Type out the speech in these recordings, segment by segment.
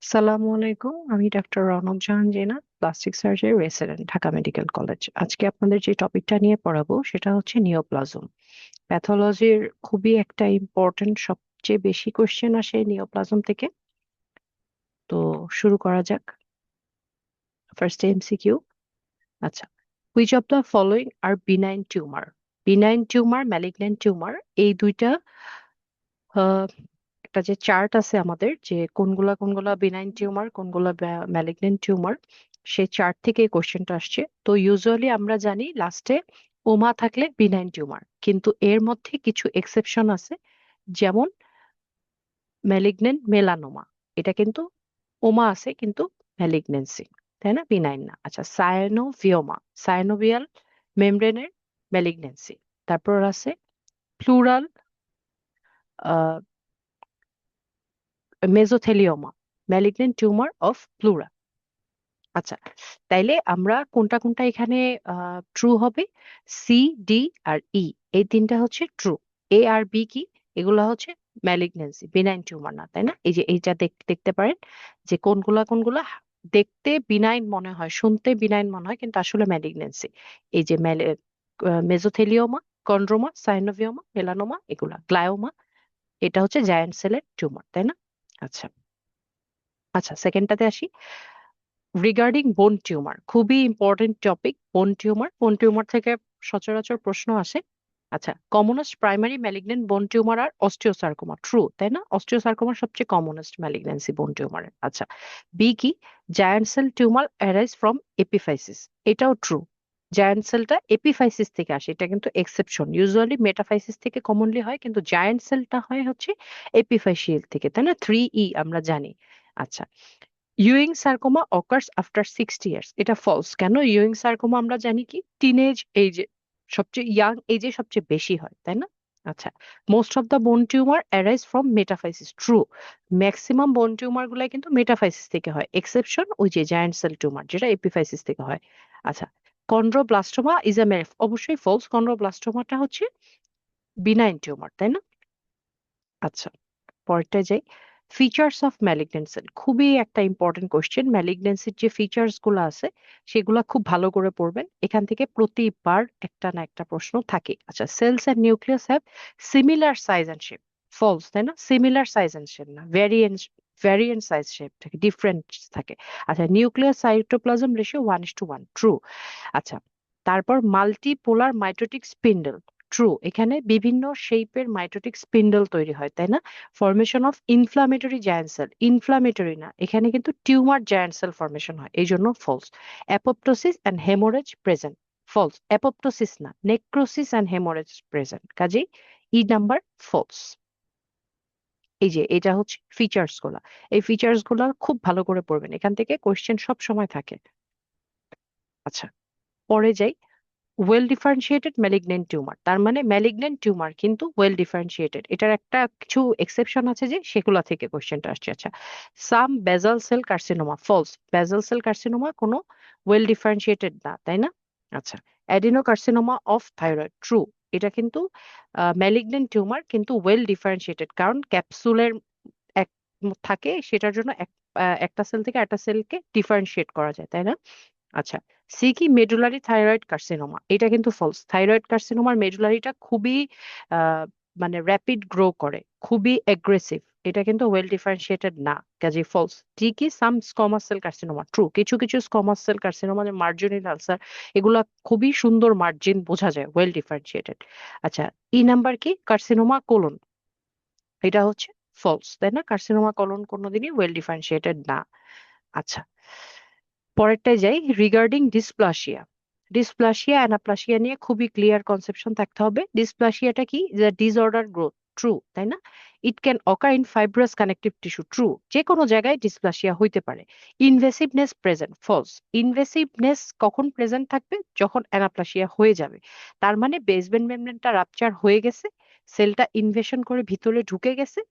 সালামু আলাইকুম, আমি ডাক্তার রনক জাহান জিনা, plastic surgery resident, Dhaka medical college. আজকে আপনাদের যে টপিকটা নিয়ে পড়াবো সেটা হচ্ছে নিওপ্লাজম। প্যাথোলজির খুবই একটা ইম্পর্টেন্ট, সবচেয়ে বেশি কোশ্চেন আসে নিওপ্লাজম থেকে। তো শুরু করা যাক। First MCQ. আচ্ছা, which of the following are benign tumour? Benign tumour, malignant tumour, এই দুইটা একটা যে চার্ট আছে আমাদের, যে কোনগুলা কোনগুলা বিনাইন টিউমার, কোনগুলা ম্যালিগন্যান্ট টিউমার, সেই চার্ট থেকে এই কোশ্চেনটা আসছে। তো ইউজুয়ালি আমরা জানি লাস্টে ওমা থাকলে বিনাইন টিউমার, কিন্তু এর মধ্যে কিছু এক্সেপশন আছে। যেমন ম্যালিগন্যান্ট মেলানোমা, এটা কিন্তু ওমা আছে কিন্তু ম্যালিগন্যান্সি, তাই না, বিনাইন না। আচ্ছা, সায়ানোভিওমা, সায়ানোভিয়াল মেমব্রেনের ম্যালিগন্যান্সি। তারপর আছে pleural mesothelioma, malignant tumour of pleura. আচ্ছা, তাইলে আমরা কোনটা কোনটা এখানে ট্রু হবে? সি, ডি আর ই, এই তিনটা হচ্ছে ট্রু। এ আর বি কি? এগুলা হচ্ছে ম্যালিগন্যান্সি, বিনাইন টিউমার না, তাই না? এই যে এইটা দেখতে পারেন যে কোনগুলা কোনগুলা দেখতে বিনাইন মনে হয়, শুনতে বিনাইন মনে হয়, কিন্তু আসলে ম্যালিগন্যান্সি। এই যে মেজোথেলিওমা, কন্ড্রোমা, সাইনোভিওমা, মেলানোমা, এগুলা গ্লায়োমা, এটা হচ্ছে জায়ান্ট সেলের টিউমার, তাই না? আচ্ছা। আচ্ছা, সেকেন্ডটাতে আসি। রিগার্ডিং বোন টিউমার, খুবই ইম্পর্টেন্ট টপিক। বোন টিউমার, বোন টিউমার থেকে সচরাচর প্রশ্ন আসে। আচ্ছা, কমনেস্ট প্রাইমারি ম্যালিগন্যান্ট বোন টিউমার আর অস্টিওসার্কোমা, ট্রু, তাই না? অস্টিওসার্কোমা সবচেয়ে কমনেস্ট ম্যালিগন্যান্সি বোন টিউমারের। আচ্ছা, বি কি? Giant cell tumour arise from epiphysis, এটাও ট্রু। জায়ান্ট সেলটা এপিফাইসিস থেকে আসে, এটা কিন্তু এক্সেপশন। ইউজুয়ালি মেটাফাইসিস থেকে কমনলি হয়, কিন্তু জায়ান্ট সেলটা হয় হচ্ছে এপিফাইসিয়াল থেকে, তাই না? 3E আমরা জানি। আচ্ছা, Ewing sarcoma occurs after 60 years, এটা ফলস। কেন? ইউইং সার্কোমা আমরা জানি কি টিনেজ এইজে, সবচেয়ে ইয়াং এজে সবচেয়ে বেশি হয়, তাই না? আচ্ছা, most of the bone tumour arise from metaphysis, true. Maximum বোন টিউমার গুলাই কিন্তু মেটাফাইসিস থেকে হয়, এক্সেপশন ওই যে জায়ান্ট সেল টিউমার যেটা এপিফাইসিস থেকে হয়। আচ্ছা, কন্ড্রোব্লাস্টোমা ইজ এ ম্যালিফ, অবশ্যই ফলস। কন্ড্রোব্লাস্টোমাটা হচ্ছে বিনাইন টিউমার, তাই না? আচ্ছা, পরেরটা যাই। ফিচার্স অফ ম্যালিগন্যান্ট সেল, খুবই একটা ইম্পর্টেন্ট কোশ্চেন। ম্যালিগন্যান্সির যে ফিচার্স গুলো আছে সেগুলা খুব ভালো করে পড়বেন, এখান থেকে প্রতিবার একটা না একটা প্রশ্ন থাকে। আচ্ছা, cells and nucleus have similar size and shape, false, তাই না? সিমিলার সাইজ এন্ড শেপ না, ভ্যারিয়েন্ট, ভ্যারিয়েন্ট সাইজ শেপ থাকে, ডিফারেন্ট থাকে। আচ্ছা, নিউক্লিয়াস সাইটোপ্লাজম রেশিও 1:1, ট্রু। আচ্ছা, তারপর মাল্টিপোলার মাইটোটিক স্পিন্ডল, ট্রু। এখানে বিভিন্ন শেপের মাইটোটিক স্পিন্ডল তৈরি হয়, তাই না? Formation of inflammatory giant cell, inflammatory না, এখানে কিন্তু টিউমার জায়ান্ট সেল ফরমেশন হয়, এই জন্য false. Apoptosis and haemorrhage present, false. Apoptosis না, নেক্রোসিস অ্যান্ড হেমোরেজ প্রেজেন্ট, কাজেই ই নাম্বার ফলস। এই যে এটা হচ্ছে ফিচার্স গুলা, এই ফিচার্স গুলা খুব ভালো করে পড়বেন, এখান থেকে কোশ্চেন সব সময় থাকে। আচ্ছা, পরে যাই। ওয়েল ডিফারেন্সিয়েটেড ম্যালিগন্যান্ট টিউমার, তার মানে ম্যালিগন্যান্ট টিউমার কিন্তু ওয়েল ডিফারেন্সিয়েটেড, এটার একটা কিছু এক্সেপশন আছে যে সেগুলা থেকে কোশ্চেনটা আসছে। আচ্ছা, some basal cell carcinoma, false. Basal cell carcinoma কোনো ওয়েল ডিফারেন্সিয়েটেড না, তাই না? আচ্ছা, adenocarcinoma of thyroid, true. এটা কিন্তু ম্যালিগন্যান্ট টিউমার, কিন্তু ওয়েল ডিফারেন্সিয়েটেড, কারণ ক্যাপসুলের এক থাকে, সেটার জন্য একটা সেল থেকে একটা সেলকে ডিফারেন্সিয়েট করা যায়, তাই না? আচ্ছা, সি কি? মেডুলারি থাইরয়েড কার্সিনোমা, এটা কিন্তু ফলস। থাইরয়েড কার্সিনোমার মেডুলারিটা খুবই আহ, মানে র্যাপিড গ্রো করে, খুবই এগ্রেসিভ, এটা কিন্তু ওয়েল ডিফারেন্সিয়েটেড না, কাজে ফলস। টি কি? সাম স্কোমাস সেল কার্সিনোমা, ট্রু। কিছু কিছু স্কোমাস সেল কার্সিনোমা, যে মার্জিনাল আলসার, এগুলা খুবই সুন্দর মার্জিন বোঝা যায়, ওয়েল ডিফারেন্সিয়েটেড। আচ্ছা, ই নাম্বার কি? কার্সিনোমা কোলন, এটা হচ্ছে ফলস, তাই না? কার্সিনোমা কোলন কোনোদিনই ওয়েল ডিফারেন্সিয়েটেড না। আচ্ছা, পরেরটায় যাই। রিগার্ডিং ডিসপ্লাসিয়া, ডিসপ্লাসিয়া অ্যানাপ্লাসিয়া নিয়ে খুবই ক্লিয়ার কনসেপশন থাকতে হবে। ডিসপ্লাসিয়াটা কি? ডিসঅর্ডার গ্রোথ, ট্রু, তাই না? It can occur in fibrous connective tissue, true. যে কোনো জায়গায় ডিসপ্লাসিয়া হইতে পারে। ইনভেসিভনেস প্রেজেন্ট, ফলস। ইনভেসিভনেস কখন প্রেজেন্ট থাকবে? যখন অ্যানাপ্লাসিয়া হয়ে যাবে, তার মানে বেসমেন্ট মেমব্রেনটা রাপচার হয়ে গেছে, সেলটা ইনভেশন করে ভিতরে ঢুকে গেছে,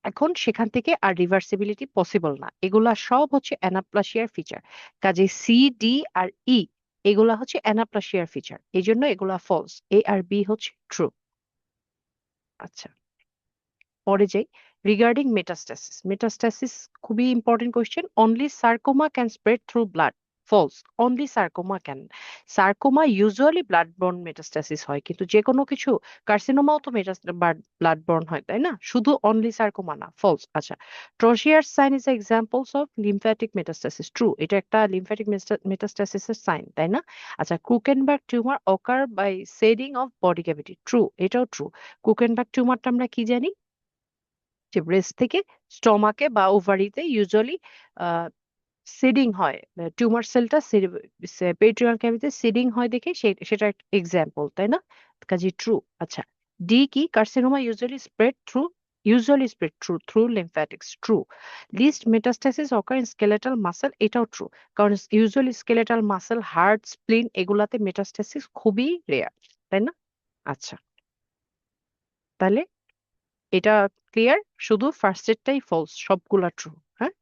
এখন সেখান থেকে আর রিভার্সিবিলিটি পসিবল না। এগুলা সব হচ্ছে অ্যানাপ্লাসিয়ার ফিচার, কাজে সি, ডি আর ই এগুলা হচ্ছে অ্যানাপ্লাসিয়ার ফিচার, এই জন্য এগুলা ফলস। এ আর বি হচ্ছে ট্রু। আচ্ছা, পরে যাই, রিগার্ডিং মেটাস্ট্যাসিস। মেটাস্ট্যাসিস খুবই important question. Only sarcoma can spread through blood. False. Only sarcoma can. Sarcoma usually blood borne metastasis হয়, কিন্তু যে কোনো কিছু, কার্সিনোমাও তো ব্লাড বর্ন হয়, তাই না? শুধু অনলি সার্কোমা না। ফলস। আচ্ছা, Troisier sign is examples of lymphatic metastasis. True, এটা একটা লিম্ফ্যাটিক মেটাস্ট্যাসিসের সাইন, তাই না? আচ্ছা, Krukenberg tumour occur by seeding of body cavity. True, এটাও ট্রু। ক্রুকেনবার্গ টিউমারটা আমরা কি জানি, যে ব্রেস্ট থেকে স্টমাকে বা ওভারিতে ইউজুয়ালি সিডিং হয়, টিউমার সেলটা পেরিটোনিয়াল ক্যাভিটিতে সিডিং হয় দেখে সেটা একটা এক্সাম্পল, তাই না? কাজে ট্রু। আচ্ছা, ডি কি, carcinoma usually spread through lymphatics. True. Least metastasis occur in skeletal muscle. এটাও ট্রু, কারণ usually skeletal muscle, heart, spleen এগুলাতে মেটাস্ট্যাসিস খুবই রেয়ার, তাই না? আচ্ছা, তাহলে এটা ক্লিয়ার, শুধু ফার্স্ট এরটাই ফলস, সবগুলা ট্রু। হ্যাঁ।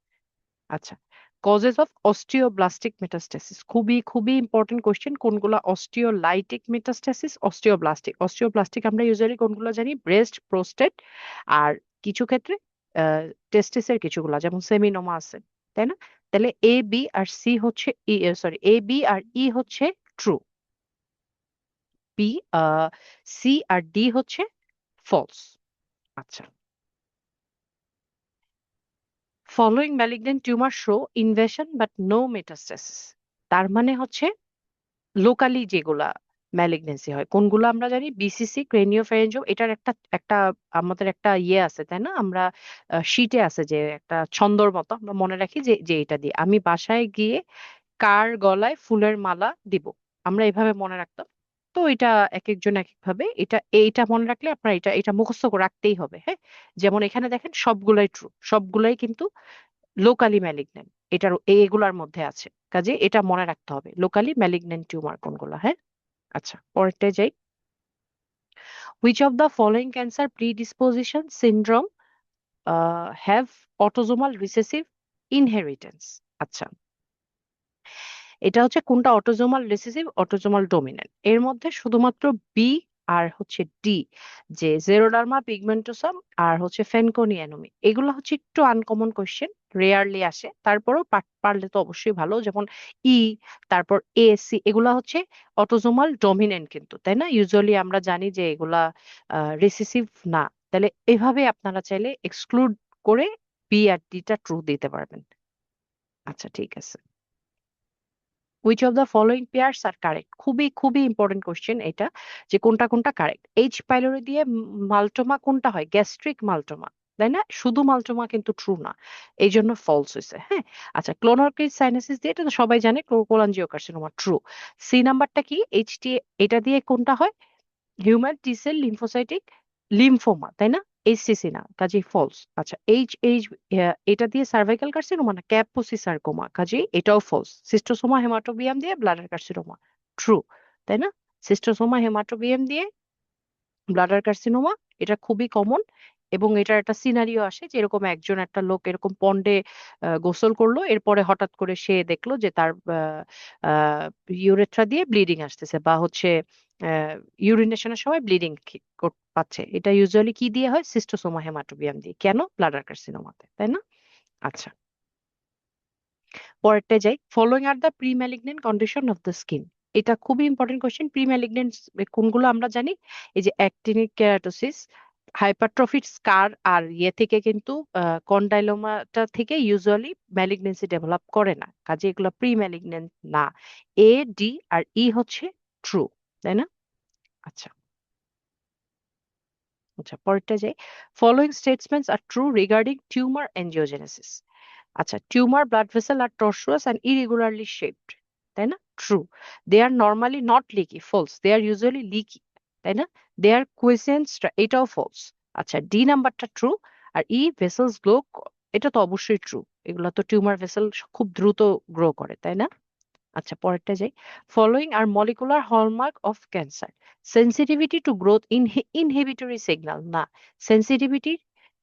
আচ্ছা, কজেস অফ অস্টিওব্লাস্টিক মেটাস্ট্যাসিস, খুবই খুবই ইম্পর্টেন্ট কোশ্চেন। কোনগুলা অস্টিওলাইটিক মেটাস্ট্যাসিস, অস্টিওব্লাস্টিক আমরা ইউজুয়ালি কোনগুলো জানি, ব্রেস্ট, প্রোস্টেট, আর কিছু ক্ষেত্রে টেস্টিসের কিছুগুলা, যেমন সেমিনোমা আছে, তাই না? তাহলে এ বি আর সি হচ্ছে, এ বি আর ই হচ্ছে ট্রু, বি সি আর ডি হচ্ছে ফলস। আচ্ছা, following malignant tumour show invasion but no metastasis. তার মানে হচ্ছে লোকালি যেগুলা ম্যালিগনেন্সি হয়, কোনগুলো আমরা জানি, বিসিসি, ক্রেনিওফ্যারেঞ্জিওম, এটার একটা একটা আমাদের একটা ইয়ে আছে, তাই না? আমরা শীটে আছে যে একটা ছন্দর মতো, আমরা মনে রাখি যে যে এটা দিয়ে আমি বাসায় গিয়ে কার গলায় ফুলের মালা দিব, আমরা এভাবে মনে রাখতাম। তো এটা এক একজন এক এক ভাবে, এইটা মনে রাখলে আপনার এটা এটা মুখস্থ করে রাখতেই হবে। হ্যাঁ, যেমন এখানে দেখেন সবগুলাই ট্রু, সবগুলাই কিন্তু লোকালি ম্যালিগন্যান্ট, এগুলার মধ্যে আছে। কাজে এটা মনে রাখতে হবে লোকালি ম্যালিগন্যান্ট টিউমার কোনগুলো। হ্যাঁ। আচ্ছা, পরেরটা যাই। Which of the following cancer predisposition syndrome have autosomal recessive inheritance? আচ্ছা, এটা হচ্ছে কোনটা অটোজোমাল রিসেসিভ, অটোজোমাল ডোমিনেন্ট, এর মধ্যে শুধুমাত্র বি আর হচ্ছে ডি, যে জেরোডার্মা পিগমেন্টোসাম আর হচ্ছে ফেনকোনিয়ানোমি, এগুলো হচ্ছে একটু আনকমন কোশ্চেন, রেয়ারলি আসে, তারপরেও পারলে তো অবশ্যই ভালো। যেমন ই, তারপর এ, সি, এগুলা হচ্ছে অটোজোমাল ডমিনেন্ট কিন্তু, তাই না? ইউজুয়ালি আমরা জানি যে এগুলা রিসেসিভ না। তাহলে এভাবে আপনারা চাইলে এক্সক্লুড করে বি আর ডিটা ট্রু দিতে পারবেন। আচ্ছা, ঠিক আছে। Which of the following pairs are correct, খুবই খুবই ইম্পর্টেন্ট কোশ্চেন এটা, যে কোনটা কোনটা কারেক্ট। এইচ পাইলোরি দিয়ে মাল্টোমা কোনটা হয়, গ্যাস্ট্রিক মাল্টোমা, তাই না? শুধু মাল্টোমা কিন্তু ট্রু না, এই জন্য ফলস হয়েছে। হ্যাঁ। আচ্ছা, ক্লোনোরকিড সাইনাসিস দিয়ে, এটা তো সবাই জানে, কোলাঞ্জিওকার্সিনোমা, ট্রু। সি নাম্বারটা কি, এইচটি, এটা দিয়ে কোনটা হয়, হিউম্যান টি সেল লিম্ফোসাইটিক লিম্ফোমা, তাই না? এইচসিসি না, কাজেই ফলস। আচ্ছা, এইচ এইচ, এটা দিয়ে সার্ভাইকাল কার্সিনোমা না, ক্যাপোসি সার্কোমা, কাজেই এটাও ফলস। সিস্টোসোমা হেমাটোবিয়াম দিয়ে ব্লাডার কার্সিনোমা, ট্রু, তাই না? সিস্টোসোমা হেমাটোবিয়াম দিয়ে ব্লাডার কার্সিনোমা, এটা খুবই কমন, এবং এটার একটা সিনারিও আসে যে এরকম একজন, একটা লোক এরকম পন্ডে গোসল করলো, এরপরে হঠাৎ করে সে দেখলো যে তার ইউরেথ্রা দিয়ে ব্লিডিং আসতেছে, বা হচ্ছে ইউরিনেশনের সময় ব্লিডিং পাচ্ছে। এটা ইউজুয়ালি কি দিয়ে হয়, সিস্টোসোমা হেমাটোবিয়াম দিয়ে। কেন? ব্লাডার কার্সিনোমাতে, তাই না? আচ্ছা, পরেরটা যাই। Following are the pre malignant condition of the skin, এটা খুবই ইম্পর্টেন্ট কোশ্চেন। প্রি ম্যালিগন্যান্ট কোনগুলো আমরা জানি, এই যে অ্যাক্টিনিক কেরাটোসিস, হাইপারট্রফিড স্কার, আর ইয়ে থেকে কিন্তু কন্ডাইলোমাটা থেকে ইউজুয়ালি ম্যালিগনেন্সি ডেভেলপ করে না, কাজে এগুলো প্রি ম্যালিগন্যান্ট না। এ, ডি আর ই হচ্ছে ট্রু, তাই না? আচ্ছা। আচ্ছা, পরেরটা যাই। Following statements are true regarding tumour angiogenesis. আচ্ছা, tumour blood vessel are tortuous and irregularly shaped, তাই না? True. They are normally not leaky, false. They are usually leaky, তাই না? দে আর কুইসেন্ট, এটাও ফলস। আচ্ছা, ডি নাম্বারটা ট্রু। আর ই, ভেসেলস গ্লো, এটা তো অবশ্যই ট্রু, এগুলা তো টিউমার ভেসেল খুব দ্রুত গ্রো করে, তাই না? আচ্ছা, পরেরটা যাই। Following are molecular hallmark of cancer, sensitivity to growth inhibitory signal না, সেন্সিটিভিটি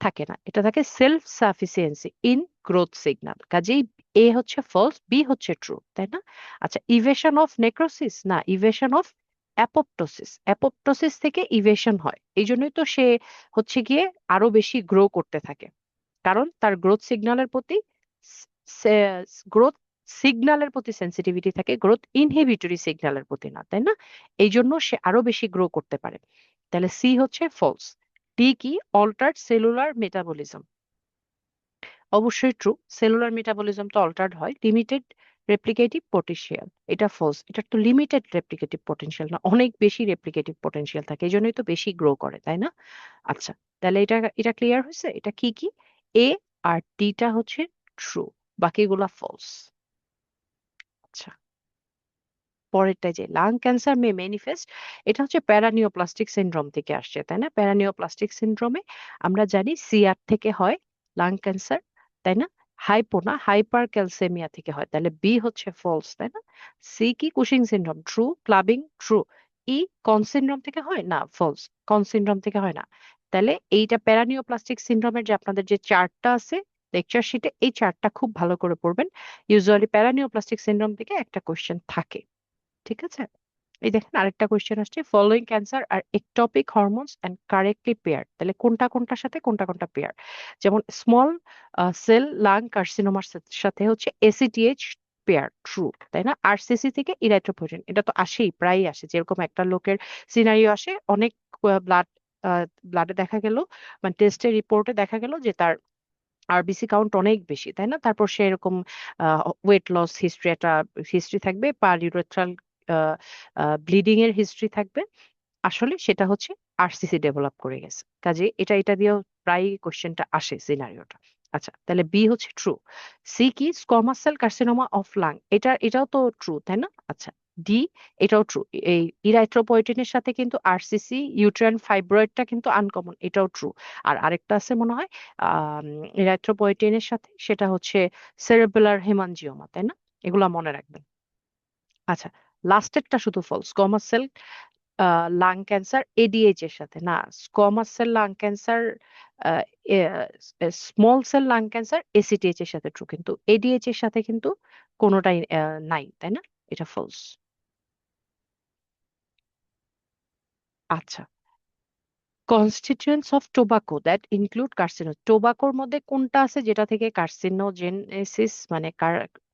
থাকে না, এটা থাকে self sufficiency in growth signal, কাজেই এ হচ্ছে ফলস, বি হচ্ছে ট্রু, তাই না? আচ্ছা, ইভেশন অফ নেক্রোসিস না, ইভেশন অফ অ্যাপোপ্টোসিস থেকে ইভেশন হয়, এই জন্যই তো সে হচ্ছে গিয়ে আরো বেশি গ্রো করতে থাকে, কারণ তার গ্রোথ সিগন্যালের প্রতি সেন্সিটিভিটি থাকে, গ্রোথ ইনহিবিটরি সিগন্যালের প্রতি না, তাই না? এই জন্য সে আরো বেশি গ্রো করতে পারে। তাহলে সি হচ্ছে ফলস। ডি কি? Altered cellular metabolism. অবশ্যই ট্রু, সেলুলার মেটাবলিজম তো অল্টার্ড হয়। লিমিটেড রেপ্লিকেটিভ পটেনশিয়াল, এটা ফলস। এটা তো লিমিটেড রেপ্লিকেটিভ পটেনশিয়াল না, অনেক বেশি রেপ্লিকেটিভ পটেনশিয়াল থাকে, এই জন্যই তো বেশি গ্রো করে, তাই না? আচ্ছা, তাহলে এটা এটা ক্লিয়ার হয়েছে। এটা কি কি? এ আর ডিটা হচ্ছে ট্রু, বাকিগুলা ফলস। আচ্ছা, পরেরটাই যে লাং ক্যান্সার মে ম্যানিফেস্ট, এটা হচ্ছে প্যারানিওপ্লাস্টিক সিনড্রোম থেকে আসছে, তাই না? প্যারানিওপ্লাস্টিক সিনড্রোমে আমরা জানি সিআর থেকে হয় লাং ক্যান্সার, তাই না? হাইপো না, হাইপার ক্যালসেমিয়া থেকে হয়, তাহলে বি হচ্ছে ফলস, তাই না? সি কি? Cushing syndrome, true. Clubbing, true. E Conn syndrome থেকে হয় না, ফলস। কন সিনড্রোম থেকে হয় না। তাহলে এইটা প্যারানিওপ্লাস্টিক সিনড্রোমের যে আপনাদের যে চার্টটা আছে লেকচার শিটে, এই চার্টটা খুব ভালো করে পড়বেন। ইউজুয়ালি প্যারানিওপ্লাস্টিক সিনড্রোম থেকে একটা কোশ্চেন থাকে, ঠিক আছে? এই দেখেন আরেকটা কোশ্চেন আসছে, ফলোইং ক্যান্সার আর ectopic hormones and correctly pair, তাহলে কোনটা কোনটার সাথে কোনটা কোনটা পেয়ার? যেমন স্মল সেল লাং কার্সিনোমার সাথে হচ্ছে এসিটিএইচ পেয়ার, ট্রু, তাই না? আরসিসি থেকে ইরাইথ্রোপয়েটিন, এটা তো আসেই, প্রায়ই আসে। যেরকম একটা লোকের সিনারিও আসে, অনেক ব্লাড ব্লাডে দেখা গেল, মানে টেস্টের রিপোর্টে দেখা গেল যে তার আরবিসি কাউন্ট অনেক বেশি, তাই না? তারপর সে এরকম ওয়েট লস হিস্ট্রি, একটা হিস্ট্রি থাকবে, পার ইউরেথ্রাল ব্লিডিং এর হিস্ট্রি থাকবে। আসলে সেটা হচ্ছে আরসিসি ডেভেলপ করে গেছে, কাজে এটা এটা দিয়েও প্রায় কোশ্চেনটা আসে সিনারিওটা। আচ্ছা, তাহলে বি হচ্ছে ট্রু। সি কি? Squamous cell carcinoma of lung, এটাও তো ট্রু, তাই না? আচ্ছা, ডি, এটাও ট্রু। এই ইরাইথ্রোপয়েটিনের সাথে কিন্তু আরসিসি ইউট্রাইন ফাইব্রয়েডটা কিন্তু আনকমন, এটাও ট্রু। আর আরেকটা আছে মনে হয় ইরাইথ্রোপয়েটিনের সাথে, সেটা হচ্ছে সেরেবেলার হেমানজিওমা, তাই না? এগুলা মনে রাখবেন। আচ্ছা, লাস্টেরটা শুধু false. Squamous cell lung cancer ADH এর সাথে না, squamous cell lung cancer small cell lung cancer ACTH এর সাথে ট্রু, কিন্তু এডিএইচ এর সাথে কিন্তু কোনোটাই নাই, তাই না? এটা ফলস। আচ্ছা, constituents of tobacco that include কার্সিনো, টোবাকোর মধ্যে কোনটা আছে যেটা থেকে কার্সিনোজেনেসিস মানে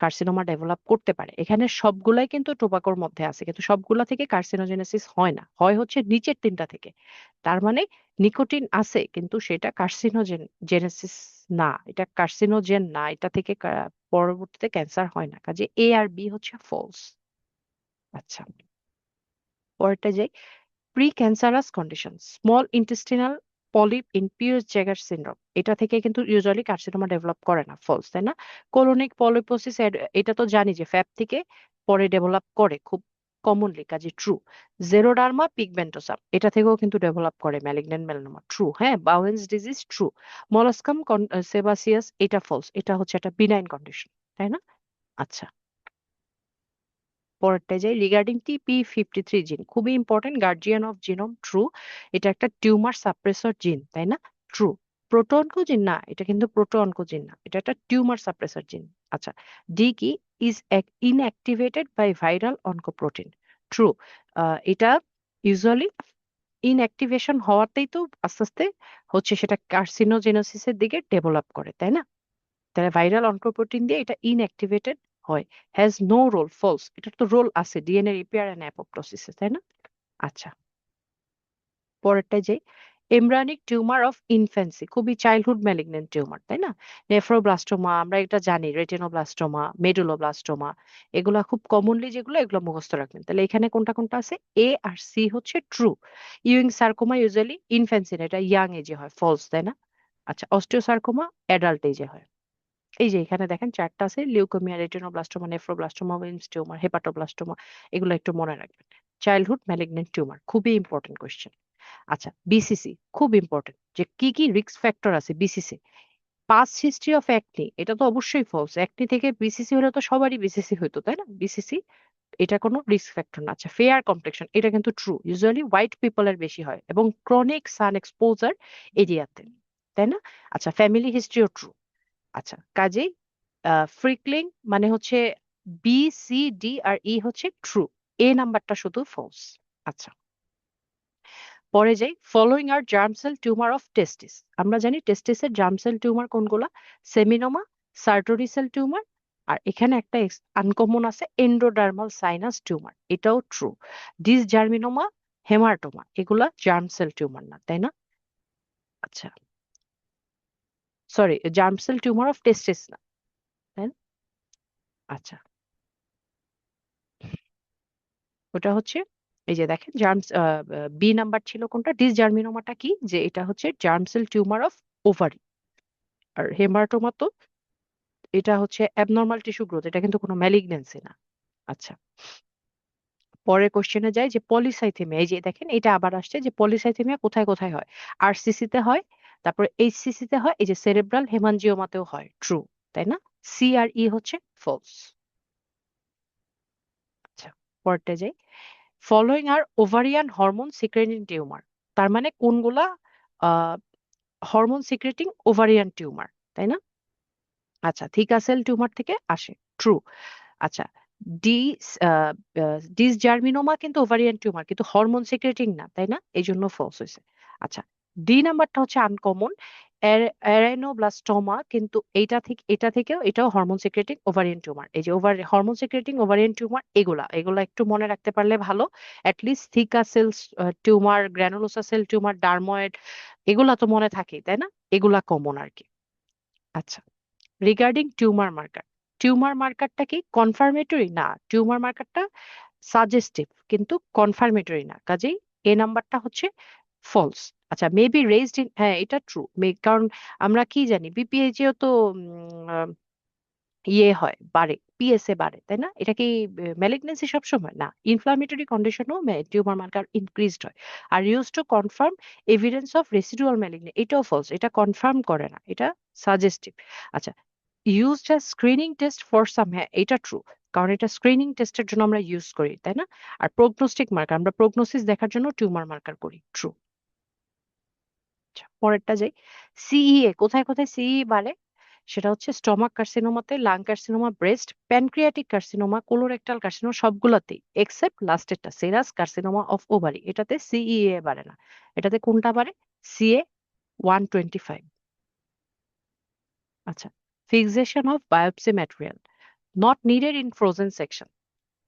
কার্সিনোমা ডেভেলপ করতে পারে? এখানে সবগুলাই কিন্তু টোবাকোর মধ্যে আছে, কিন্তু সবগুলা থেকে কার্সিনোজেনেসিস হয় না, হয় হচ্ছে নিচের তিনটা থেকে। তার মানে নিকোটিন আছে, কিন্তু সেটা কার্সিনোজেন জেনেসিস না, এটা কার্সিনোজেন না, এটা থেকে পরবর্তীতে ক্যান্সার হয় না, কাজে এ আর বি হচ্ছে ফলস। আচ্ছা, পরেরটা যাই। Pre cancerous condition, small intestinal polyp in Peutz জ্যাগার সিনড্রোম, এটা থেকে কিন্তু ইউজুয়ালি কার্সিনোমা ডেভেলপ করে না, ফলস, তাই না? কোলোনিক পলিপোসিস, এটা তো জানি যে ফ্যাপ থেকে পরে ডেভেলপ করে খুব কমনলি, কাজে ট্রু। জেরোডার্মা পিগমেন্টোসাম, এটা থেকেও কিন্তু ডেভেলপ করে ম্যালিগন্যান্ট মেলানোমা, ট্রু। হ্যাঁ, বাউয়েন্স ডিজিজ, ট্রু। মলাস্কাম সেবাসিয়াস, এটা ফলস, এটা হচ্ছে একটা বিনাইন কন্ডিশন, তাই না? আচ্ছা, পরেরটায় যাই। রিগার্ডিং TP53 জিন, খুবই important, guardian of genome, true. এটা একটা টিউমার সাপ্রেসর জিন, তাই না? ট্রু। প্রোটো-অনকোজিন না, এটা কিন্তু প্রোটো-অনকোজিন না, এটা একটা টিউমার সাপ্রেসর জিন। আচ্ছা, ডি কি? Is inactivated by viral oncoprotein, true. এটা ইউজুয়ালি ইনঅ্যাক্টিভেশন হওয়াতেই তো আস্তে আস্তে হচ্ছে সেটা কার্সিনোজেনোসিসের দিকে ডেভেলপ করে, তাই না? তাহলে ভাইরাল অনকোপ্রোটিন দিয়ে এটা ইনঅ্যাক্টিভেটেড হয়। Has no role, false. এটার তো রোল আছে ডিএনএ রিপেয়ার এন্ড অ্যাপোপ্টোসিসে, তাই না? আচ্ছা, পরেরটা যে এমব্রায়োনিক টিউমার অফ ইনফ্যান্সি, খুবই চাইল্ডহুড ম্যালিগন্যান্ট টিউমার, তাই না? নেফ্রোব্লাস্টোমা, আমরা এটা জানি, রেটিনোব্লাস্টোমা, মেডুলোব্লাস্টোমা, এগুলা খুব কমনলি যেগুলো, এগুলো মুখস্থ রাখবেন। তাহলে এখানে কোনটা কোনটা আছে? এ আর সি হচ্ছে true. Ewing sarcoma usually infancy, এটা ইয়াং এজে হয়, ফলস, তাই না? আচ্ছা, অস্টিওসার্কোমা অ্যাডাল্ট এজে হয়। এই যে এখানে দেখেন চারটা আছে, leukaemia, retinoblastoma, nephroblastoma, Wilms tumour, hepatoblastoma, এগুলো একটু মনে রাখবেন। চাইল্ডহুড ম্যালিগন্যান্ট টিউমার, খুবই ইম্পর্টেন্ট কোয়েশ্চেন। আচ্ছা, বিসিসি খুব ইম্পর্টেন্ট, যে কি কি রিস্ক ফ্যাক্টর আছে BCC. Past history of acne, এটা তো অবশ্যই ফলস, অ্যাকনি থেকে বিসিসি হলে তো সবারই বিসিসি হইতো, তাই না? বিসিসি এটা কোনো রিস্ক ফ্যাক্টর না। আচ্ছা, ফেয়ার কমপ্লেxion, এটা কিন্তু ট্রু, ইউজুয়ালি হোয়াইট পিপলের বেশি হয় এবং ক্রনিক সান এক্সপোজার এরিয়াতে, তাই না? আচ্ছা, ফ্যামিলি হিস্ট্রিও ট্রু। আচ্ছা, কাজেই ফ্রিকলিং মানে হচ্ছে বি, সি, ডি আর ই হচ্ছে ট্রু, এ নাম্বারটা শুধু ফলস। আচ্ছা, পরে যাই, following are germ cell tumour of testis. আমরা জানি টেস্টিসের জার্ম সেল টিউমার কোনগুলা? সেমিনোমা, সার্টোরি সেল টিউমার, আর এখানে একটা আনকমন আছে এন্ডোডার্মাল সাইনাস টিউমার, এটাও ট্রু। ডিসজার্মিনোমা, হেমাটোমা, এগুলা জার্ম সেল টিউমার না, তাই না? আচ্ছা, sorry, germ cell tumour of testis না, তাই না? আচ্ছা, ওটা হচ্ছে, এই যে দেখেন জার্মস, বি নাম্বার ছিল কোনটা? ডিসজার্মিনোমাটা কি? যে এটা হচ্ছে germ cell tumour of ovary. আর হেমাটোমা তো এটা হচ্ছে অ্যাবনর্মাল টিস্যু গ্রোথ, এটা কিন্তু কোনো ম্যালিগন্যান্সি না। আচ্ছা, পরের কোশ্চেনে যাই, যে পলিসাইথেমিয়া, এই যে দেখেন এটা আবার আসছে, যে পলিসাইথেমিয়া কোথায় কোথায় হয়? আরসিসি তে হয়, তারপরে এইচসিসি তে হয়, এই যে সেরেব্রাল হেমানজিওমাতেও হয়, ট্রু, তাই না? সি আর ই হচ্ছে ফলস। আচ্ছা, পরেরটা যাই, ফলোইং আর ওভারিয়ান হরমোন সিক্রেটিং টিউমার, তার মানে কোনগুলা হরমোন সিক্রেটিং ওভারিয়ান টিউমার, তাই না? আচ্ছা, থিকা সেল টিউমার থেকে আসে, ট্রু। আচ্ছা, ডি ডিসজার্মিনোমা কিন্তু ওভারিয়ান টিউমার, কিন্তু হরমোন সিক্রেটিং না, তাই না? এই জন্য ফলস হয়েছে। আচ্ছা, ডি নাম্বারটা হচ্ছে আনকমন, এরাইনোব্লাস্টোমা, কিন্তু এটা থেকেও এটাও হরমোন সিক্রেটিং ওভারিয়ান টিউমার। এই যে হরমোন সিক্রেটিং ওভারিয়ান টিউমার, এগুলা এগুলা একটু মনে রাখতে পারলে ভালো। At least theca cell tumour, granulosa cell tumour, dermoid, এগুলা তো মনে থাকেই, তাই না? এগুলা কমন আর কি। আচ্ছা, রিগার্ডিং টিউমার মার্কার, টিউমার মার্কারটা কি কনফার্মেটরি? না, টিউমার মার্কারটা সাজেস্টিভ কিন্তু কনফার্মেটরি না, কাজেই এ নাম্বারটা হচ্ছে ফলস। আচ্ছা, মেবি রেজড ইন, হ্যাঁ এটা ট্রু, কারণ আমরা কি জানি বিপিএইচও তো ইয়ে হয়, বাড়ে, পিএসএ বাড়ে, তাই না? এটা কি ম্যালিগনেন্সি সবসময় না, ইনফ্লামেটরি কন্ডিশনও টিউমার মার্কার ইনক্রিজড হয়। আর use to confirm evidence of residual malignancy, এটাও ফলস, এটা কনফার্ম করে না, এটা সাজেস্টিভ। আচ্ছা, used as screening test for some, হ্যাঁ এটা ট্রু, কারণ এটা স্ক্রিনিং টেস্টের জন্য আমরা ইউজ করি, তাই না? আর প্রগনোস্টিক মার্কার, আমরা প্রগনোসিস দেখার জন্য টিউমার মার্কার করি, ট্রু। আচ্ছা, পরেরটা যাই, সিইএ কোথায় কোথায় সিই বাড়ে? সেটা হচ্ছে স্টমাক কার্সিনোমাতে, lung carcinoma, breast, pancreatic carcinoma, colorectal carcinoma, সবগুলাতেই এক্সেপ্ট লাস্টেরটা সেরাস কার্সিনোমা অফ ওভারি, এটাতে সিইএ বাড়ে না। এটাতে কোনটা বাড়ে? সিএ 125। আচ্ছা, fixation of biopsy material not needed in frozen section,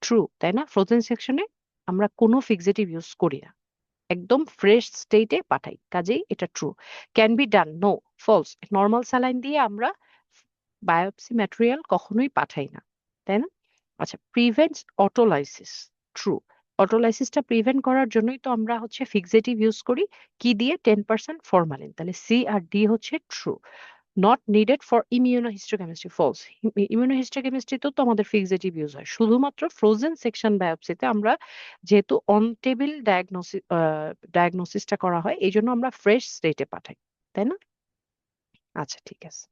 true, তাই না? ফ্রোজেন সেকশনে আমরা কোনো ফিক্সেটিভ ইউজ করি না, একদম ফ্রেশ স্টেটে পাঠাই, কাজেই এটা true. Can be done, no, false. Normal saline দিয়ে আমরা বায়োপসি ম্যাটেরিয়াল কখনোই পাঠাই না, তাই না? আচ্ছা, প্রিভেন্টস অটোলাইসিস, ট্রু। অটোলাইসিসটা প্রিভেন্ট করার জন্যই তো আমরা হচ্ছে ফিক্সেটিভ ইউজ করি, কি দিয়ে? 10% ফরমালিন, তাহলে সি আর ডি হচ্ছে true. Not needed for immunohistochemistry, false. ইমিউনোহিস্টোকেমিস্ট্রিতেও তো আমাদের ফিক্সেটিভ ইউজ হয়, শুধুমাত্র ফ্রোজেন সেকশন বায়োপসিতে আমরা, যেহেতু অন টেবিল ডায়াগনোসিসটা করা হয়, এই জন্য আমরা ফ্রেশ স্টেটে পাঠাই, তাই না? আচ্ছা, ঠিক আছে,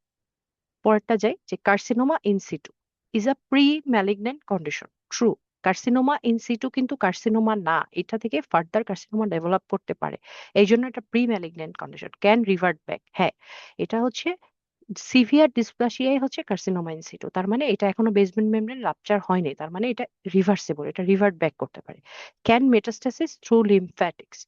পরেরটা যাই, যে carcinoma in situ is a pre malignant condition, true. Carcinoma in situ কিন্তু কার্সিনোমা না, এটা থেকে ফার্দার কার্সিনোমা ডেভেলপ করতে পারে, এই জন্য এটা pre malignant condition, can revert back, হ্যাঁ। এটা হচ্ছে সিভিয়ার ডিসপ্লাসিয়াই হচ্ছে কার্সিনোমা ইন সিটু, তার মানে এটা এখনো বেসমেন্ট মেমব্রেন রাপচার হয়নি, তার মানে এটা রিভার্সিবল, এটা রিভার্ট ব্যাক করতে পারে। ক্যান মেটাস্টাসিস থ্রু লিম্ফ্যাটিক্স,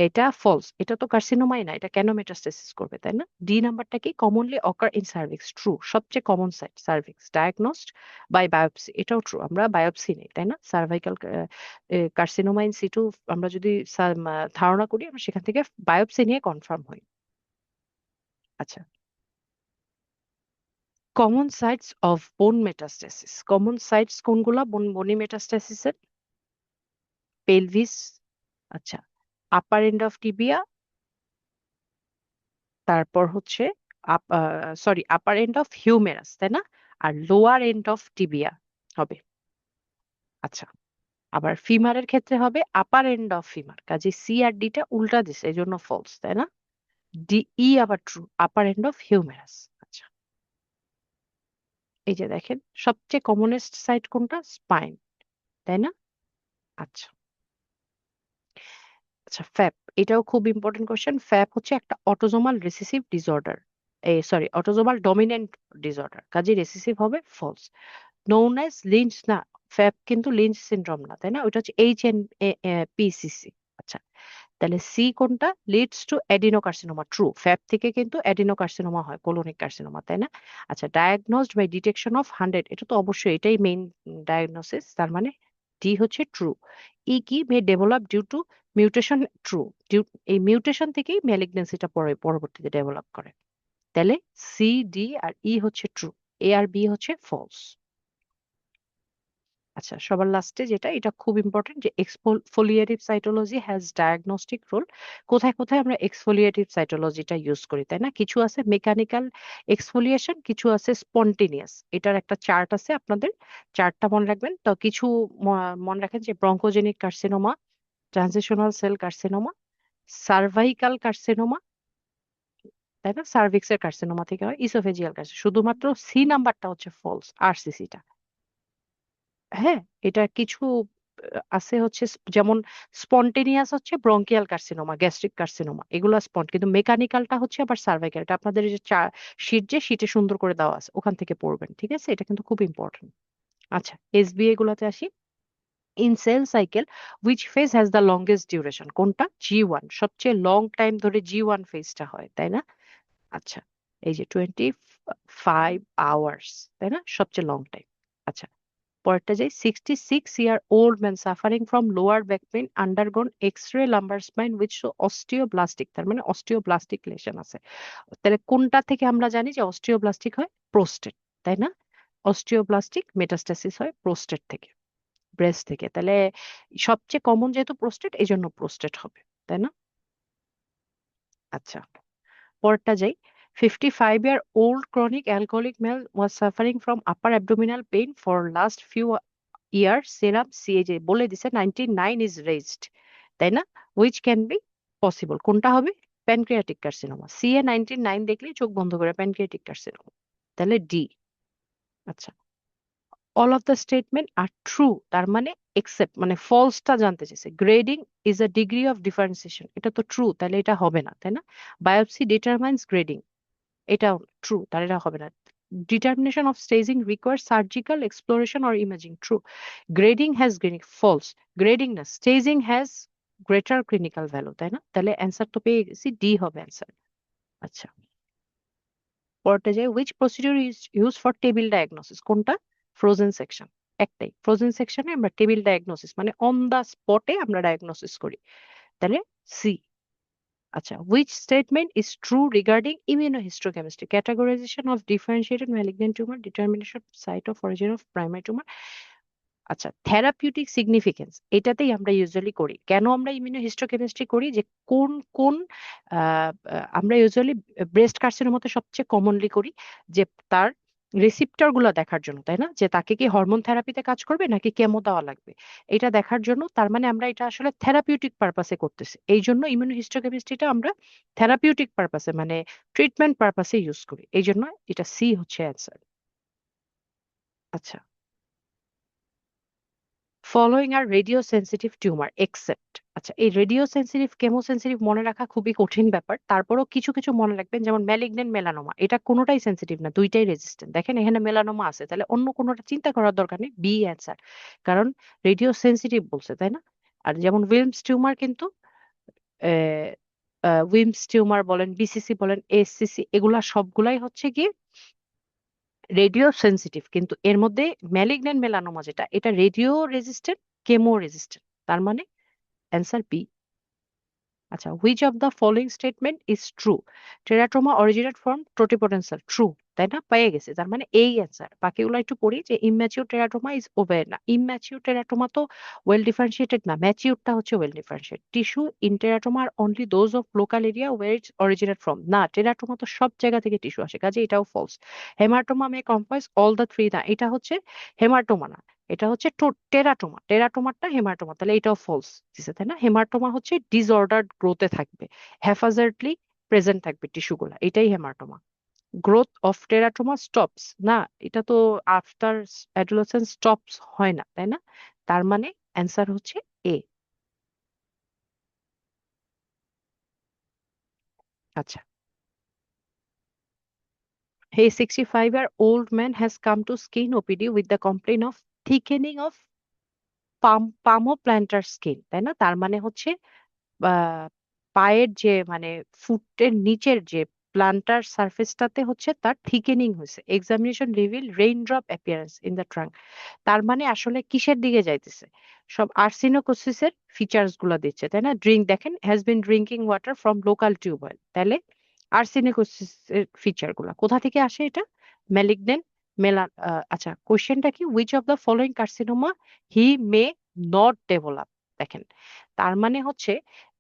এটা ফলস, এটা তো কার্সিনোমাই না, এটা কেন মেটাস্টাসিস করবে, তাই না? ডি নাম্বারটা কি? Commonly occur in cervix, true, সবচেয়ে common site cervix, diagnosed by biopsy, এটাও ট্রু, আমরা বায়োপসি নেই, তাই না? সার্ভাইকাল কার্সিনোমা ইন সিটু আমরা যদি ধারণা করি, আমরা সেখান থেকে বায়োপসি নিয়ে কনফার্ম হই। আচ্ছা, কমন সাইটস অফ বোন মেটাস্টাসিস, কমন সাইটস কোনগুলা বনি মেটাস্টাসিসের? পেলভিস, আচ্ছা, আপার এন্ড অফ টিবিয়া, তারপর হচ্ছে sorry, upper end of humerus, তাই না? আর লোয়ার এন্ড অফ টিবিয়া হবে। আচ্ছা, আবার ফিমারের ক্ষেত্রে হবে আপার এন্ড অফ ফিমার, কাজে সি আর ডিটা উল্টা দিছে, এই জন্য ফলস, তাই না? ডি ই আবার true, upper end of humerus. আচ্ছা, এই যে দেখেন সবচেয়ে কমনেস্ট সাইট কোনটা? স্পাইন, তাই না? আচ্ছা, আচ্ছা, ফ্যাপ, এটাও খুব ইম্পর্টেন্ট কোশ্চেন। ফ্যাপ হচ্ছে একটা অটোজোমাল রিসেসিভ ডিসঅর্ডার, এই সরি অটোজোমাল ডমিনেন্ট ডিসঅর্ডার, কাজে রিসেসিভ হবে, ফলস। নোন অ্যাজ লিঞ্চ না, ফ্যাপ কিন্তু লিঞ্চ সিনড্রোম না, তাই না? ওটা হচ্ছে HNPCC। আচ্ছা, তাহলে সি কোনটা? Leads to adenocarcinoma, true. Fap থেকে কিন্তু অ্যাডিনোকার্সিনোমা হয়, কোলোনিক কার্সিনোমা, তাই না? আচ্ছা, ডায়াগনোসড বাই ডিটেকশন অফ 100, এটা তো অবশ্যই এটাই মেইন ডায়াগনোসিস, তার মানে ডি হচ্ছে ট্রু। ই কি? May develop due to mutation, true. এই মিউটেশন থেকেই ম্যালিগনেন্সিটা পরবর্তীতে ডেভেলপ করে। তাহলে সি, ডি আর ই হচ্ছে ট্রু, এ আর বি হচ্ছে ফলস। আচ্ছা, সবার লাস্টে যেটা, এটা খুব ইম্পর্টেন্ট, যে exfoliative cytology has diagnostic role. কোথায় কোথায় আমরা এক্সফোলিয়েটিভ সাইটোলজিটা ইউজ করি, তাই না? কিছু আছে মেকানিক্যাল এক্সফোলিয়েশন, কিছু আছে স্পন্টেনিয়াস। এটার একটা চার্ট আছে, আপনাদের চার্টটা মনে রাখবেন। তো কিছু মনে রাখেন যে bronchogenic carcinoma, transitional cell carcinoma, cervical carcinoma, তাই না? সার্ভিক্সের কার্সিনোমা থেকে হয়, ইসোফেজিয়াল কার্সিনোমা। শুধুমাত্র সি নাম্বারটা হচ্ছে ফলস, আরসিসিটা। হ্যাঁ, এটা কিছু আছে হচ্ছে যেমন স্পন্টেনিয়াস হচ্ছে ব্রঙ্কিয়াল কার্সিনোমা, গ্যাস্ট্রিক কার্সিনোমা, এগুলো কিন্তু মেকানিক্যালটা হচ্ছে আবার সার্ভাইকাল। এটা আপনাদের এই যে শীট, যে শীটে সুন্দর করে দেওয়া আছে, ওখান থেকে পড়বেন, ঠিক আছে? এটা কিন্তু খুব ইম্পর্টেন্ট। আচ্ছা, এসবিএ গুলোতে আসি। In cell cycle which phase has the longest duration? কোনটা? G1, সবচেয়ে লং টাইম ধরে G1 ফেজটা হয়, তাই না? আচ্ছা, এই যে 25 আওয়ার্স, তাই না? সবচেয়ে লং টাইম। আচ্ছা, পরেরটা যাই। 66-year-old man suffering from lower back pain undergone X-ray lumbar spine with osteoblastic, তার মানে অস্টিওব্লাস্টিক লেশন আছে। তাহলে কোনটা থেকে আমরা জানি যে অস্টিওব্লাস্টিক হয়? প্রোস্টেট, তাই না? অস্টিওব্লাস্টিক মেটাস্টাসিস হয় প্রোস্টেট থেকে, ব্রেস্ট থেকে। তাহলে সবচেয়ে কমন যেহেতু প্রোস্টেট, এই জন্য প্রোস্টেট হবে, তাই না? আচ্ছা, পরেরটা যাই। 55-year-old chronic alcoholic male was suffering from upper abdominal pain for last few years. Serum CAG বলে দিছে 99 is raised, তাই না? Which can be possible? কোনটা হবে? Pancreatic carcinoma. CA 99 দেখলে চোখ বন্ধ করে, প্যানক্রিয়াটিক কার্সিনোমা। তাহলে ডি। আচ্ছা, all of the statement are true, তার মানে এক্সেপ্ট, মানে ফলসটা জানতে চাইছে। Grading is a degree of differentiation, এটা তো ট্রু, তাহলে এটা হবে না, তাই না? বায়োপসি ডিটারমাইন্স গ্রেডিং, এটাও ট্রু, তার এটা হবে না। Determination of staging require surgical exploration or imaging, true. Grading has grading, false. Grading না, staging has greater clinical value, তাই না? তাহলে অ্যান্সার তো পেয়ে গেছি, ডি হবে অ্যান্সার। আচ্ছা, পরেরটা যায়। Which procedure is use for table diagnosis? কোনটা? ফ্রোজেন সেকশন, একটাই। ফ্রোজেন সেকশনে আমরা টেবিল ডায়াগনোসিস মানে অন দা স্পটে আমরা ডায়াগনোসিস করি, তাহলে সি। আচ্ছা, which statement is true regarding immunohistochemistry? Categorization of differentiated malignant tumor, determination of site of origin of primary tumor. আচ্ছা, থেরাপিউটিক সিগনিফিকেন্স, এটাতেই আমরা ইউজুয়ালি করি। কেন আমরা ইমিউনোহিস্টোকেমিস্ট্রি করি? যে কোন কোন আমরা ইউজুয়ালি ব্রেস্ট কার্সিনোমাতে সবচেয়ে কমনলি করি, যে তার রিসিপ্টর গুলো দেখার জন্য, তাই না? যে তাকে কি হরমোন থেরাপিতে কাজ করবে নাকি কেমো দেওয়া লাগবে, এটা দেখার জন্য। তার মানে আমরা এটা আসলে থেরাপিউটিক পারপাসে করতেছি, এই জন্য ইমিউনোহিস্টোকেমিস্ট্রিটা আমরা থেরাপিউটিক পারপাসে মানে ট্রিটমেন্ট পারপাসে ইউজ করি, এই জন্য এটা সি হচ্ছে অ্যান্সার। আচ্ছা, ফলোইং আর রেডিও সেন্সিটিভ টিউমার এক্সেপ্ট। আচ্ছা, এই রেডিও সেন্সিটিভ কেমো সেন্সিটিভ মনে রাখা খুবই কঠিন ব্যাপার, তারপরও কিছু কিছু মনে রাখবেন। যেমন ম্যালিগন্যান্ট মেলানোমা, এটা কোনোটাই সেন্সিটিভ না, দুইটাই রেজিস্ট্যান্ট। দেখেন এখানে মেলানোমা আছে, তাহলে অন্য কোনোটা চিন্তা করার দরকার নেই, বি অ্যান্সার। কারণ রেডিও সেন্সিটিভ বলছে, তাই না? আর যেমন উইলমস টিউমার কিন্তু উইমস টিউমার বলেন, বিসিসি বলেন, এসসিসি, এগুলা সবগুলাই হচ্ছে কি রেডিও সেন্সিটিভ। কিন্তু এর মধ্যে ম্যালিগন্যান্ট মেলানোমা যেটা, এটা রেডিও রেজিস্ট্যান্ট, কেমো রেজিস্ট্যান্ট, তার মানে অ্যান্সার বি। আচ্ছা, which of the following statement is true? Teratoma originate from totipotential, true, তাই না? পেয়ে গেছে, তার মানে এই অ্যান্সার। বাকিগুলো একটু পড়ি। যে ইম্যাচিউর টেরাটোমা ইজ ওভের না, ইম্যাচিউর টেরাটোমা তো ওয়েল ডিফারেন্সিয়েটেড না, ম্যাচিউরটা হচ্ছে well differentiate. Tissue in teratoma are only those of local area where its originate from, না, টেরাটোমা তো সব জায়গা থেকে টিস্যু আসে, কাজে এটাও false. Hematoma may comprise all the three, না, এটা হচ্ছে হেমাটোমা না, এটা হচ্ছে টেরাটোমা। টেরাটোমারটা হেমাটোমা, তাহলে এটাও ফলস দিছে, তাই না? হেমাটোমা হচ্ছে ডিসঅর্ডার্ড গ্রোথে থাকবে, হ্যাফাজার্ডলি প্রেজেন্ট থাকবে টিস্যুগুলা, এটাই haematoma. Growth of teratoma stops, না, এটা তো আফটার অ্যাডোলেসেন্স স্টপস হয় না, তাই না? তার মানে অ্যান্সার হচ্ছে এ। আচ্ছা, A 65-year-old man has come to skin OPD with the complaint of thickening of palmoplantar skin, তাই না? তার মানে হচ্ছে পায়ের যে মানে ফুটের নিচের যে প্লান্টার সারফেসটাতে হচ্ছে তার থিকেনিং হয়েছে। Examination reveal raindrop appearance in the trunk. তার মানে আসলে কিসের দিকে যাইতেছে? সব আর্সেনোকোসিসের ফিচার্স গুলা দিচ্ছে, তাই না? দেখেন, has been drinking water from local tubewell, তাহলে আর্সেনিকোসিসের ফিচার গুলা কোথা থেকে আসে? এটা ম্যালিগন্যান্ট আচ্ছা, কোশ্চেনটা কি? Which of the following carcinoma he may not develop. দেখেন, তার মানে হচ্ছে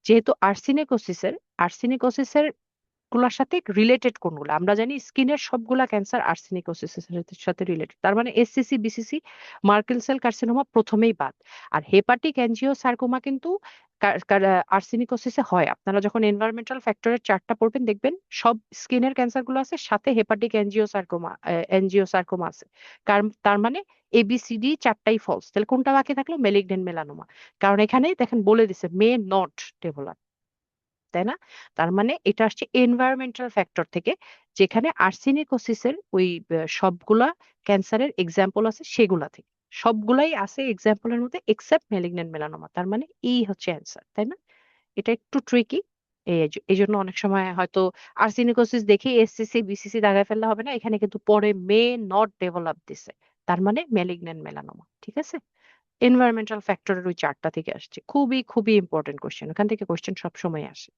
যেহেতু আর্সেনিকোসিসের গুলার সাথে রিলেটেড কোনগুলো? আমরা জানি স্কিনের সবগুলা ক্যান্সার আর্সেনিকোসিসের সাথে রিলেটেড, তার মানে SCC, BCC, Markle cell carcinoma প্রথমেই বাদ। আর হেপাটিক অ্যাঞ্জিওসার্কোমা কিন্তু আর্সেনিকোসিসে হয়। আপনারা যখন এনভায়রনমেন্টাল ফ্যাক্টরের চার্টটা পড়বেন দেখবেন সব স্কিনের ক্যান্সার গুলো আছে, সাথে হেপাটিক অ্যাঞ্জিওসার্কোমা আছে। কারণ তার মানে এবিসিডি চারটাই ফলস। তাহলে কোনটা বাকি থাকলো? Malignant melanoma. কারণ এখানে দেখেন বলে দিছে মে নট ডেভেলপ, তাই না? তার মানে এটা আসছে এনভায়রনমেন্টাল ফ্যাক্টর থেকে, যেখানে আর্সেনিকোসিসের ওই সবগুলা ক্যান্সারের এক্সাম্পল আছে সেগুলা থেকে। সবগুলাই আছে এক্সাম্পলের মধ্যে এক্সেপ্ট ম্যালিগন্যান্ট মেলানোমা। তার মানে এই হচ্ছে অ্যান্সার, তাই না? এটা একটু ট্রিকি। এই জন্য অনেক সময় হয়তো আর্সেনিকোসিস দেখে এসসিসি বিসিসি দাগায় ফেললে হবে না, এখানে কিন্তু পরে মে নট ডেভেলপ দিছে, তার মানে ম্যালিগন্যান্ট মেলানোমা। ঠিক আছে? এনভায়রনমেন্টাল ফ্যাক্টরের ওই চারটা থেকে আসছে। খুবই খুবই ইম্পর্টেন্ট কোশ্চেন, ওখান থেকে কোশ্চেন সবসময় আসে।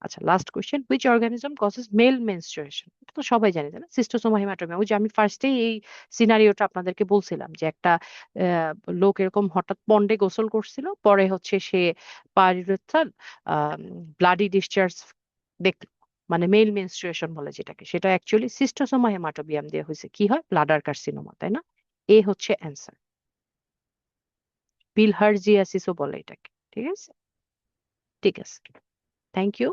আচ্ছা, last question, which organism causes male menstruation? এটা তো সবাই জানে, তাই না? সিস্টোসোমা হেমাটোবিয়াম। ওই যে আমি ফার্স্টেই এই সিনারিওটা আপনাদেরকে বলছিলাম যে একটা লোক এরকম হঠাৎ পন্ডে গোসল করছিল, পরে হচ্ছে সে পারিউরেথ্রাল ব্লাডি ডিসচার্জ দেখল, মানে মেল মেনস্ট্রুয়েশন বলে যেটাকে, সেটা অ্যাকচুয়ালি সিস্টোসোমা হেমাটোবিয়াম দিয়ে হয়েছে। কি হয়? ব্লাডার কার্সিনোমা, তাই না? এ হচ্ছে অ্যান্সার। বিলহার্জিয়াসিসও বলে এটাকে। ঠিক আছে? ঠিক আছে, থ্যাংক ইউ।